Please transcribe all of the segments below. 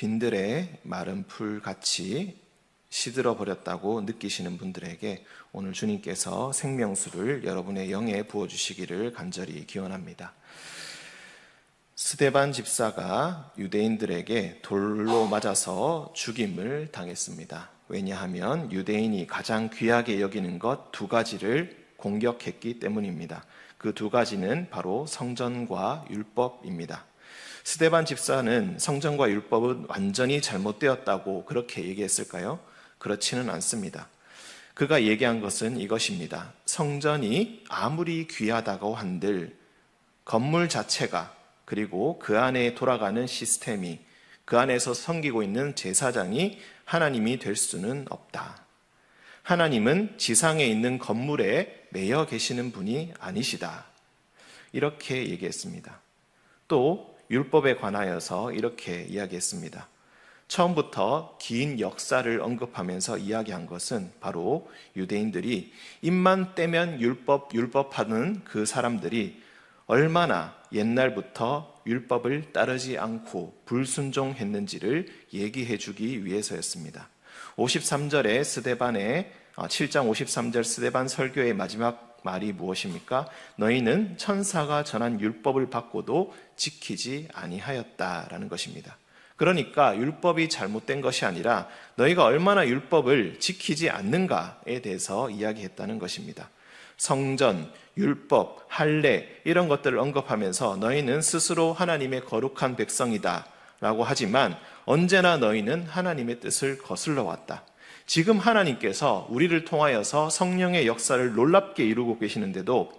빈들에 마른 풀같이 시들어 버렸다고 느끼시는 분들에게 오늘 주님께서 생명수를 여러분의 영에 부어주시기를 간절히 기원합니다. 스데반 집사가 유대인들에게 돌로 맞아서 죽임을 당했습니다. 왜냐하면 유대인이 가장 귀하게 여기는 것 두 가지를 공격했기 때문입니다. 그 두 가지는 바로 성전과 율법입니다. 스데반 집사는 성전과 율법은 완전히 잘못되었다고 그렇게 얘기했을까요? 그렇지는 않습니다. 그가 얘기한 것은 이것입니다. 성전이 아무리 귀하다고 한들 건물 자체가, 그리고 그 안에 돌아가는 시스템이, 그 안에서 섬기고 있는 제사장이 하나님이 될 수는 없다. 하나님은 지상에 있는 건물에 매여 계시는 분이 아니시다. 이렇게 얘기했습니다. 또 율법에 관하여서 이렇게 이야기했습니다. 처음부터 긴 역사를 언급하면서 이야기한 것은 바로 유대인들이 입만 떼면 율법하는 그 사람들이 얼마나 옛날부터 율법을 따르지 않고 불순종했는지를 얘기해 주기 위해서였습니다. 53절의 스데반의 7장 53절 스데반 설교의 마지막 말이 무엇입니까? 너희는 천사가 전한 율법을 받고도 지키지 아니하였다라는 것입니다. 그러니까 율법이 잘못된 것이 아니라 너희가 얼마나 율법을 지키지 않는가에 대해서 이야기했다는 것입니다. 성전, 율법, 할례 이런 것들을 언급하면서 너희는 스스로 하나님의 거룩한 백성이다 라고 하지만 언제나 너희는 하나님의 뜻을 거슬러 왔다. 지금 하나님께서 우리를 통하여서 성령의 역사를 놀랍게 이루고 계시는데도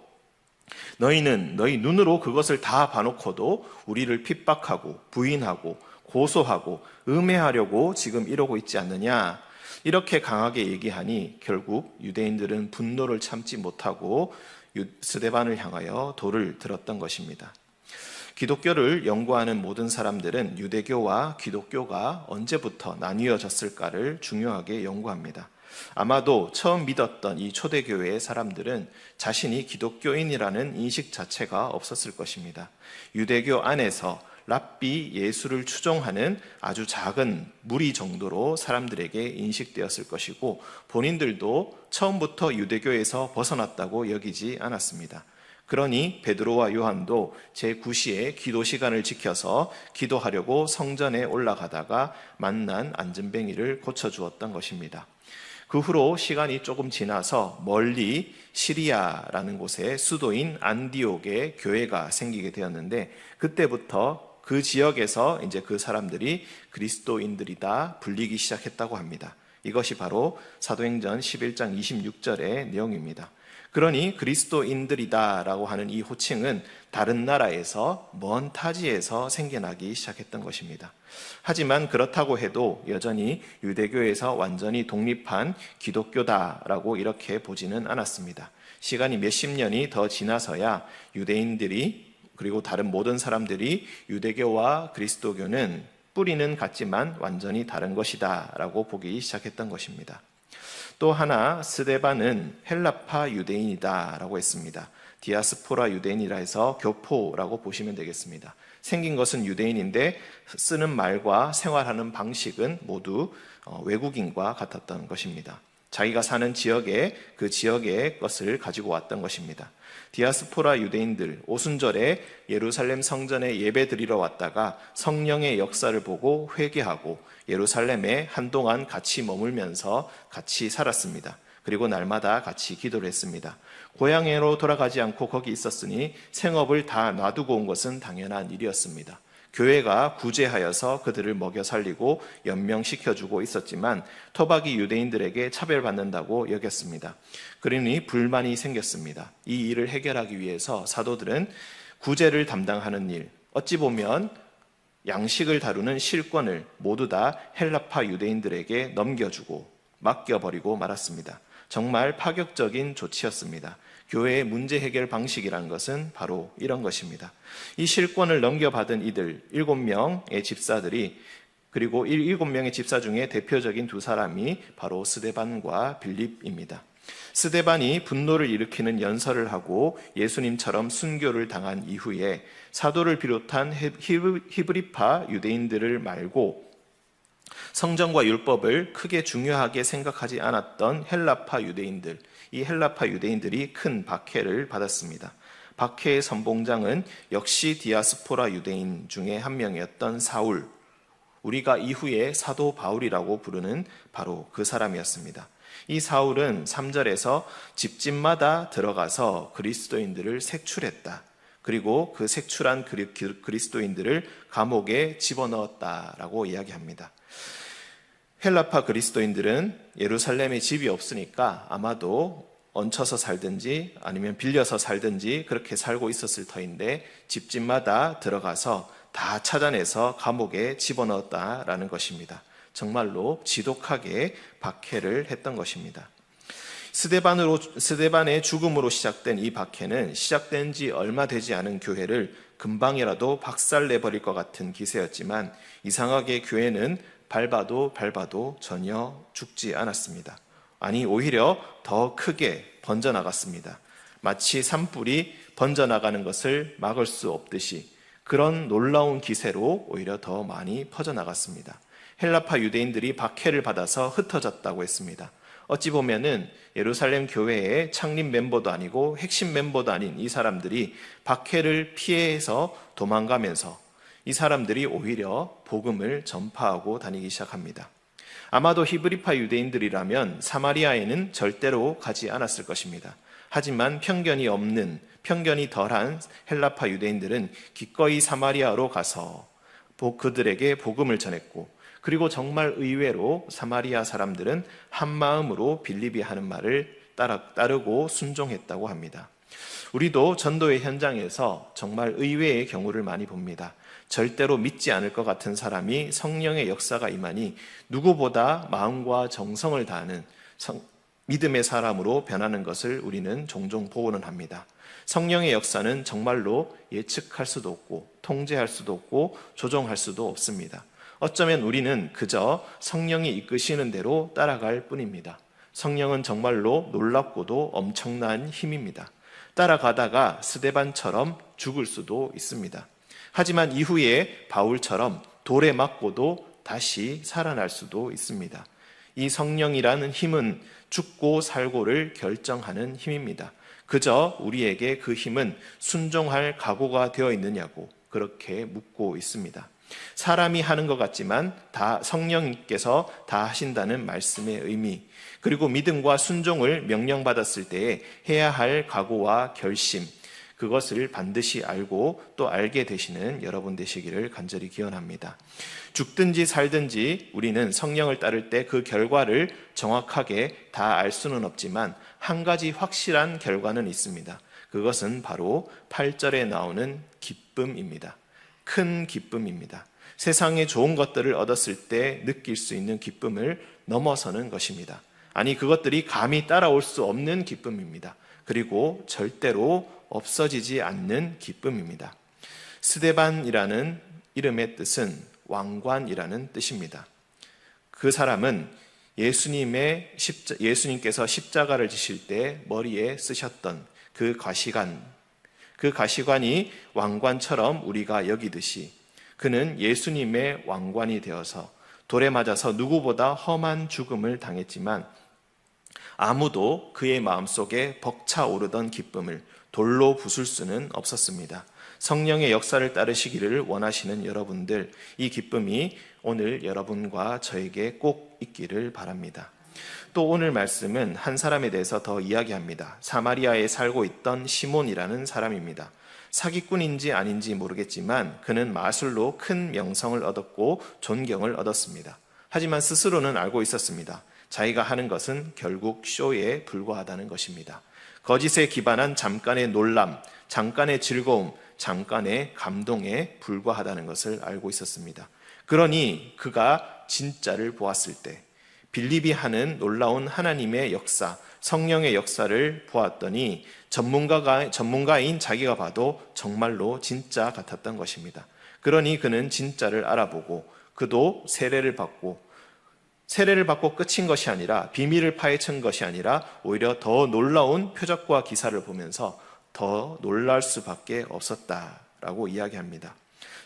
너희는 너희 눈으로 그것을 다 봐놓고도 우리를 핍박하고 부인하고 고소하고 음해하려고 지금 이러고 있지 않느냐. 이렇게 강하게 얘기하니 결국 유대인들은 분노를 참지 못하고 스데반을 향하여 돌을 들었던 것입니다. 기독교를 연구하는 모든 사람들은 유대교와 기독교가 언제부터 나뉘어졌을까를 중요하게 연구합니다. 아마도 처음 믿었던 이 초대교회의 사람들은 자신이 기독교인이라는 인식 자체가 없었을 것입니다. 유대교 안에서 랍비 예수를 추종하는 아주 작은 무리 정도로 사람들에게 인식되었을 것이고 본인들도 처음부터 유대교에서 벗어났다고 여기지 않았습니다. 그러니 베드로와 요한도 제9시에 기도 시간을 지켜서 기도하려고 성전에 올라가다가 만난 안전뱅이를 고쳐주었던 것입니다. 그 후로 시간이 조금 지나서 멀리 시리아라는 곳에 수도인 안디옥에 교회가 생기게 되었는데 그때부터 그 지역에서 이제 그 사람들이 그리스도인들이다 불리기 시작했다고 합니다. 이것이 바로 사도행전 11장 26절의 내용입니다. 그러니 그리스도인들이다라고 하는 이 호칭은 다른 나라에서 먼 타지에서 생겨나기 시작했던 것입니다. 하지만 그렇다고 해도 여전히 유대교에서 완전히 독립한 기독교다라고 이렇게 보지는 않았습니다. 시간이 몇십 년이 더 지나서야 유대인들이 그리고 다른 모든 사람들이 유대교와 그리스도교는 뿌리는 같지만 완전히 다른 것이다 라고 보기 시작했던 것입니다. 또 하나 스데반은 헬라파 유대인이다 라고 했습니다. 디아스포라 유대인이라 해서 교포라고 보시면 되겠습니다. 생긴 것은 유대인인데 쓰는 말과 생활하는 방식은 모두 외국인과 같았던 것입니다. 자기가 사는 지역에 그 지역의 것을 가지고 왔던 것입니다. 디아스포라 유대인들 오순절에 예루살렘 성전에 예배 드리러 왔다가 성령의 역사를 보고 회개하고 예루살렘에 한동안 같이 머물면서 같이 살았습니다. 그리고 날마다 같이 기도를 했습니다. 고향으로 돌아가지 않고 거기 있었으니 생업을 다 놔두고 온 것은 당연한 일이었습니다. 교회가 구제하여서 그들을 먹여 살리고 연명시켜주고 있었지만 토박이 유대인들에게 차별받는다고 여겼습니다. 그러니 불만이 생겼습니다. 이 일을 해결하기 위해서 사도들은 구제를 담당하는 일, 어찌 보면 양식을 다루는 실권을 모두 다 헬라파 유대인들에게 넘겨주고 맡겨버리고 말았습니다. 정말 파격적인 조치였습니다. 교회의 문제 해결 방식이라는 것은 바로 이런 것입니다. 이 실권을 넘겨받은 이들 7명의 집사들이 그리고 7명의 집사 중에 대표적인 두 사람이 바로 스데반과 빌립입니다. 스데반이 분노를 일으키는 연설을 하고 예수님처럼 순교를 당한 이후에 사도를 비롯한 히브리파 유대인들을 말고 성전과 율법을 크게 중요하게 생각하지 않았던 헬라파 유대인들, 이 헬라파 유대인들이 큰 박해를 받았습니다. 박해의 선봉장은 역시 디아스포라 유대인 중에 한 명이었던 사울, 우리가 이후에 사도 바울이라고 부르는 바로 그 사람이었습니다. 이 사울은 3절에서 집집마다 들어가서 그리스도인들을 색출했다. 그리고 그 색출한 그리스도인들을 감옥에 집어넣었다라고 이야기합니다. 헬라파 그리스도인들은 예루살렘에 집이 없으니까 아마도 얹혀서 살든지 아니면 빌려서 살든지 그렇게 살고 있었을 터인데 집집마다 들어가서 다 찾아내서 감옥에 집어넣었다라는 것입니다. 정말로 지독하게 박해를 했던 것입니다. 스데반의 죽음으로 시작된 이 박해는 시작된 지 얼마 되지 않은 교회를 금방이라도 박살내버릴 것 같은 기세였지만 이상하게 교회는 밟아도 전혀 죽지 않았습니다. 아니 오히려 더 크게 번져나갔습니다. 마치 산불이 번져나가는 것을 막을 수 없듯이 그런 놀라운 기세로 오히려 더 많이 퍼져나갔습니다. 헬라파 유대인들이 박해를 받아서 흩어졌다고 했습니다. 어찌 보면은 예루살렘 교회의 창립 멤버도 아니고 핵심 멤버도 아닌 이 사람들이 박해를 피해서 도망가면서 이 사람들이 오히려 복음을 전파하고 다니기 시작합니다. 아마도 히브리파 유대인들이라면 사마리아에는 절대로 가지 않았을 것입니다. 하지만 편견이 덜한 헬라파 유대인들은 기꺼이 사마리아로 가서 그들에게 복음을 전했고, 그리고 정말 의외로 사마리아 사람들은 한 마음으로 빌립이 하는 말을 따르고 순종했다고 합니다. 우리도 전도의 현장에서 정말 의외의 경우를 많이 봅니다. 절대로 믿지 않을 것 같은 사람이 성령의 역사가 임하니 누구보다 마음과 정성을 다하는 믿음의 사람으로 변하는 것을 우리는 종종 보고는 합니다. 성령의 역사는 정말로 예측할 수도 없고 통제할 수도 없고 조종할 수도 없습니다. 어쩌면 우리는 그저 성령이 이끄시는 대로 따라갈 뿐입니다. 성령은 정말로 놀랍고도 엄청난 힘입니다. 따라가다가 스데반처럼 죽을 수도 있습니다. 하지만 이후에 바울처럼 돌에 맞고도 다시 살아날 수도 있습니다. 이 성령이라는 힘은 죽고 살고를 결정하는 힘입니다. 그저 우리에게 그 힘은 순종할 각오가 되어 있느냐고 그렇게 묻고 있습니다. 사람이 하는 것 같지만 다 성령님께서 다 하신다는 말씀의 의미, 그리고 믿음과 순종을 명령받았을 때에 해야 할 각오와 결심, 그것을 반드시 알고 또 알게 되시는 여러분 되시기를 간절히 기원합니다. 죽든지 살든지 우리는 성령을 따를 때 그 결과를 정확하게 다 알 수는 없지만 한 가지 확실한 결과는 있습니다. 그것은 바로 8절에 나오는 기쁨입니다. 큰 기쁨입니다. 세상에 좋은 것들을 얻었을 때 느낄 수 있는 기쁨을 넘어서는 것입니다. 아니, 그것들이 감히 따라올 수 없는 기쁨입니다. 그리고 절대로 없어지지 않는 기쁨입니다. 스데반이라는 이름의 뜻은 왕관이라는 뜻입니다. 그 사람은 예수님께서 십자가를 지실 때 머리에 쓰셨던 그 가시관이 왕관처럼 우리가 여기듯이 그는 예수님의 왕관이 되어서 돌에 맞아서 누구보다 험한 죽음을 당했지만 아무도 그의 마음속에 벅차오르던 기쁨을 돌로 부술 수는 없었습니다. 성령의 역사를 따르시기를 원하시는 여러분들, 이 기쁨이 오늘 여러분과 저에게 꼭 있기를 바랍니다. 또 오늘 말씀은 한 사람에 대해서 더 이야기합니다. 사마리아에 살고 있던 시몬이라는 사람입니다. 사기꾼인지 아닌지 모르겠지만 그는 마술로 큰 명성을 얻었고 존경을 얻었습니다. 하지만 스스로는 알고 있었습니다. 자기가 하는 것은 결국 쇼에 불과하다는 것입니다. 거짓에 기반한 잠깐의 놀람, 잠깐의 즐거움, 잠깐의 감동에 불과하다는 것을 알고 있었습니다. 그러니 그가 진짜를 보았을 때 빌립이 하는 놀라운 하나님의 역사, 성령의 역사를 보았더니 전문가인 자기가 봐도 정말로 진짜 같았던 것입니다. 그러니 그는 진짜를 알아보고 그도 세례를 받고 끝인 것이 아니라 비밀을 파헤친 것이 아니라 오히려 더 놀라운 표적과 기사를 보면서 더 놀랄 수밖에 없었다라고 이야기합니다.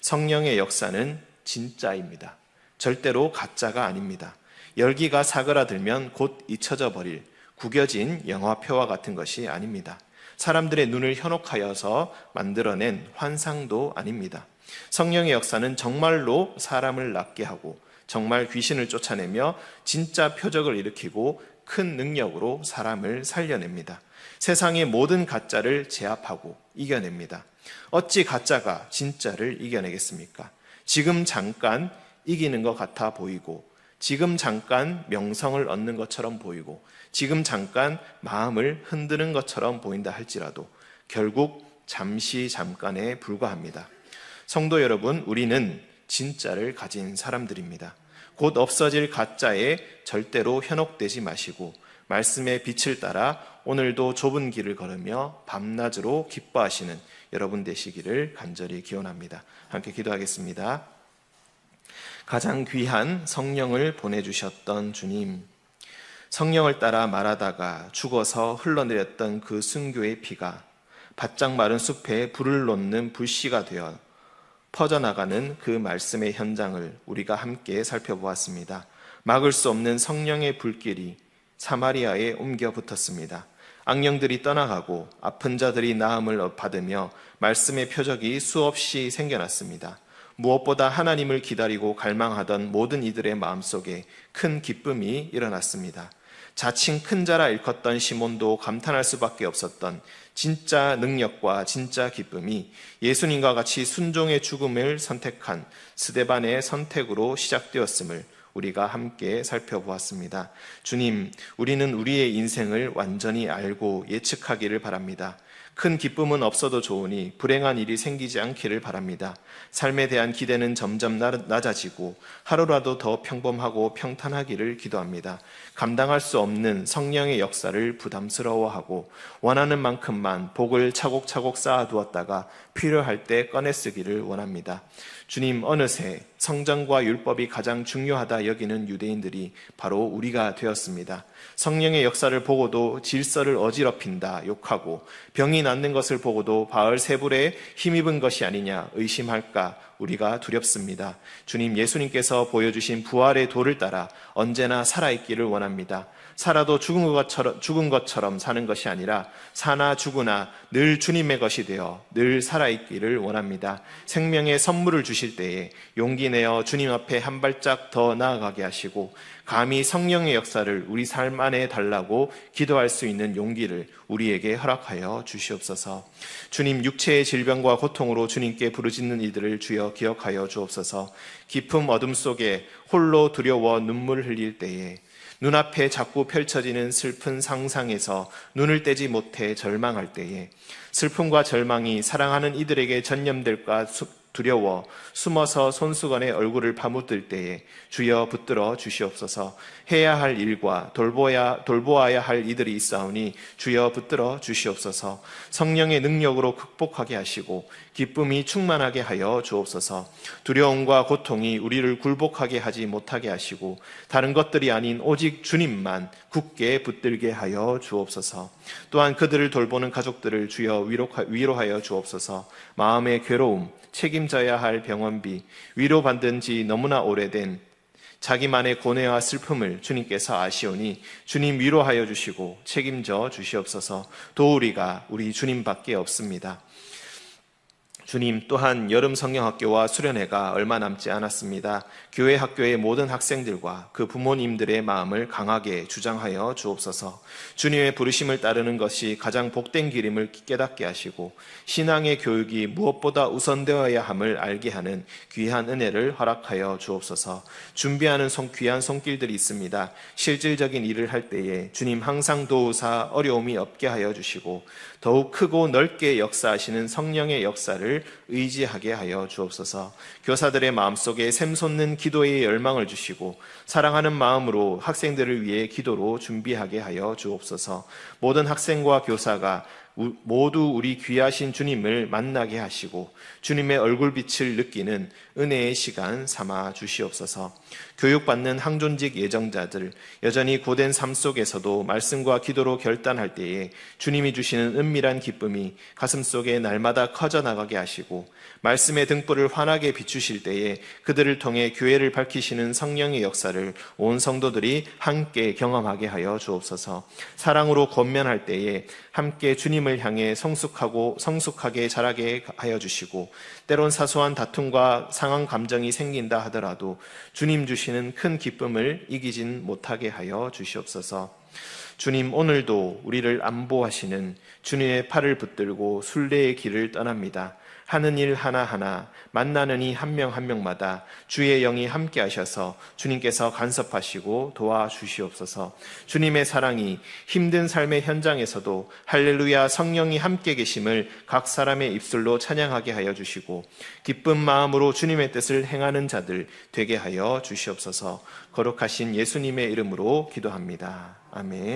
성령의 역사는 진짜입니다. 절대로 가짜가 아닙니다. 열기가 사그라들면 곧 잊혀져 버릴 구겨진 영화표와 같은 것이 아닙니다. 사람들의 눈을 현혹하여서 만들어낸 환상도 아닙니다. 성령의 역사는 정말로 사람을 낫게 하고 정말 귀신을 쫓아내며 진짜 표적을 일으키고 큰 능력으로 사람을 살려냅니다. 세상의 모든 가짜를 제압하고 이겨냅니다. 어찌 가짜가 진짜를 이겨내겠습니까? 지금 잠깐 이기는 것 같아 보이고, 지금 잠깐 명성을 얻는 것처럼 보이고, 지금 잠깐 마음을 흔드는 것처럼 보인다 할지라도 결국 잠시 잠깐에 불과합니다. 성도 여러분, 우리는 진짜를 가진 사람들입니다. 곧 없어질 가짜에 절대로 현혹되지 마시고 말씀의 빛을 따라 오늘도 좁은 길을 걸으며 밤낮으로 기뻐하시는 여러분 되시기를 간절히 기원합니다. 함께 기도하겠습니다. 가장 귀한 성령을 보내주셨던 주님, 성령을 따라 말하다가 죽어서 흘러내렸던 그 순교의 피가 바짝 마른 숲에 불을 놓는 불씨가 되어 퍼져나가는 그 말씀의 현장을 우리가 함께 살펴보았습니다. 막을 수 없는 성령의 불길이 사마리아에 옮겨 붙었습니다. 악령들이 떠나가고 아픈 자들이 나음을 받으며 말씀의 표적이 수없이 생겨났습니다. 무엇보다 하나님을 기다리고 갈망하던 모든 이들의 마음속에 큰 기쁨이 일어났습니다. 자칭 큰 자라 일컫던 시몬도 감탄할 수밖에 없었던 진짜 능력과 진짜 기쁨이 예수님과 같이 순종의 죽음을 선택한 스데반의 선택으로 시작되었음을 우리가 함께 살펴보았습니다. 주님, 우리는 우리의 인생을 완전히 알고 예측하기를 바랍니다. 큰 기쁨은 없어도 좋으니 불행한 일이 생기지 않기를 바랍니다. 삶에 대한 기대는 점점 낮아지고 하루라도 더 평범하고 평탄하기를 기도합니다. 감당할 수 없는 성령의 역사를 부담스러워하고 원하는 만큼만 복을 차곡차곡 쌓아두었다가 필요할 때 꺼내 쓰기를 원합니다. 주님, 어느새 성전과 율법이 가장 중요하다 여기는 유대인들이 바로 우리가 되었습니다. 성령의 역사를 보고도 질서를 어지럽힌다 욕하고 병이 낫는 것을 보고도 바알세불에 힘입은 것이 아니냐 의심할까 우리가 두렵습니다. 주님, 예수님께서 보여주신 부활의 도를 따라 언제나 살아있기를 원합니다. 살아도 죽은 것처럼 사는 것이 아니라 사나 죽으나 늘 주님의 것이 되어 늘 살아있기를 원합니다. 생명의 선물을 주실 때에 용기 내어 주님 앞에 한 발짝 더 나아가게 하시고 감히 성령의 역사를 우리 삶 안에 달라고 기도할 수 있는 용기를 우리에게 허락하여 주시옵소서. 주님, 육체의 질병과 고통으로 주님께 부르짖는 이들을 주여 기억하여 주옵소서. 깊은 어둠 속에 홀로 두려워 눈물 흘릴 때에 눈앞에 자꾸 펼쳐지는 슬픈 상상에서 눈을 떼지 못해 절망할 때에 슬픔과 절망이 사랑하는 이들에게 전염될까 두려워 숨어서 손수건에 얼굴을 파묻을 때에 주여 붙들어 주시옵소서. 해야 할 일과 돌보아야 할 이들이 있사오니 주여 붙들어 주시옵소서. 성령의 능력으로 극복하게 하시고 기쁨이 충만하게 하여 주옵소서. 두려움과 고통이 우리를 굴복하게 하지 못하게 하시고 다른 것들이 아닌 오직 주님만 굳게 붙들게 하여 주옵소서. 또한 그들을 돌보는 가족들을 주여 위로하여 주옵소서. 마음의 괴로움, 책임져야 할 병원비, 위로받은 지 너무나 오래된 자기만의 고뇌와 슬픔을 주님께서 아시오니 주님 위로하여 주시고 책임져 주시옵소서. 도우리가 우리 주님밖에 없습니다. 주님, 또한 여름 성경학교와 수련회가 얼마 남지 않았습니다. 교회 학교의 모든 학생들과 그 부모님들의 마음을 강하게 주장하여 주옵소서. 주님의 부르심을 따르는 것이 가장 복된 길임을 깨닫게 하시고 신앙의 교육이 무엇보다 우선되어야 함을 알게 하는 귀한 은혜를 허락하여 주옵소서. 준비하는 귀한 손길들이 있습니다. 실질적인 일을 할 때에 주님 항상 도우사 어려움이 없게 하여 주시고 더욱 크고 넓게 역사하시는 성령의 역사를 의지하게 하여 주옵소서. 교사들의 마음속에 샘솟는 기도의 열망을 주시고 사랑하는 마음으로 학생들을 위해 기도로 준비하게 하여 주옵소서. 모든 학생과 교사가 모두 우리 귀하신 주님을 만나게 하시고 주님의 얼굴빛을 느끼는 은혜의 시간 삼아 주시옵소서. 교육받는 항존직 예정자들, 여전히 고된 삶 속에서도 말씀과 기도로 결단할 때에 주님이 주시는 은밀한 기쁨이 가슴속에 날마다 커져나가게 하시고, 말씀의 등불을 환하게 비추실 때에 그들을 통해 교회를 밝히시는 성령의 역사를 온 성도들이 함께 경험하게 하여 주옵소서. 사랑으로 권면할 때에 함께 주님을 향해 성숙하게 자라게 하여 주시고, 때론 사소한 다툼과 상한 감정이 생긴다 하더라도 주님 주시는 큰 기쁨을 이기진 못하게 하여 주시옵소서. 주님, 오늘도 우리를 안보하시는 주님의 팔을 붙들고 순례의 길을 떠납니다. 하는 일 하나하나, 만나는 이 한 명 한 명마다 주의 영이 함께 하셔서 주님께서 간섭하시고 도와주시옵소서. 주님의 사랑이 힘든 삶의 현장에서도 할렐루야 성령이 함께 계심을 각 사람의 입술로 찬양하게 하여 주시고, 기쁜 마음으로 주님의 뜻을 행하는 자들 되게 하여 주시옵소서. 거룩하신 예수님의 이름으로 기도합니다. 아멘.